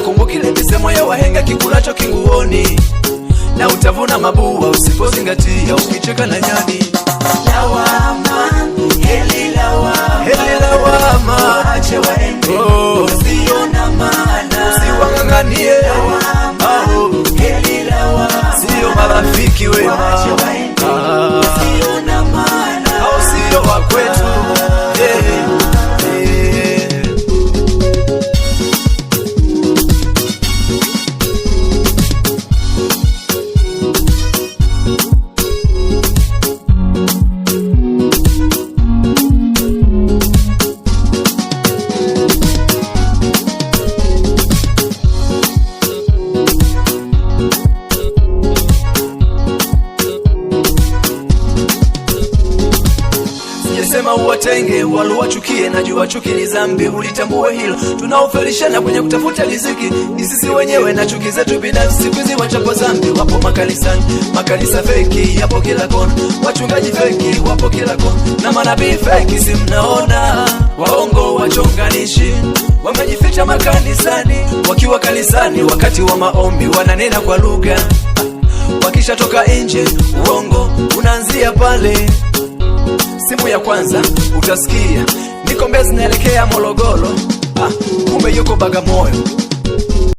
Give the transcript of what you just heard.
kumbuka ile misemo ya wahenga, kikulacho kinguoni na utavuna mabua usipozingatia, ukicheka na nyani. Lawama, heli lawama, heli lawama, waache waende, sio na maana, siwanganganie. Lawama, heli lawama, sio marafiki wema, waache waende, sio na maana, au sio wa kwetu. Sema uwatenge waluwachukie, najua chuki ni dhambi, ulitambue hilo. Tunaofelishana kwenye kutafuta riziki ni sisi wenyewe, na chuki zetu binafsi. Siku hizi wachapo dhambi wapo makanisani, makanisa feki yapo kila kona, wachungaji feki wapo kila kona, na manabii feki si mnaona. Waongo wachonganishi wamejificha makanisani, wakiwa kanisani wakati wa maombi wananena kwa lugha, wakishatoka nje uongo unaanzia pale. Simu ya kwanza utasikia niko Mbezi naelekea Morogoro, kumbe yuko Bagamoyo.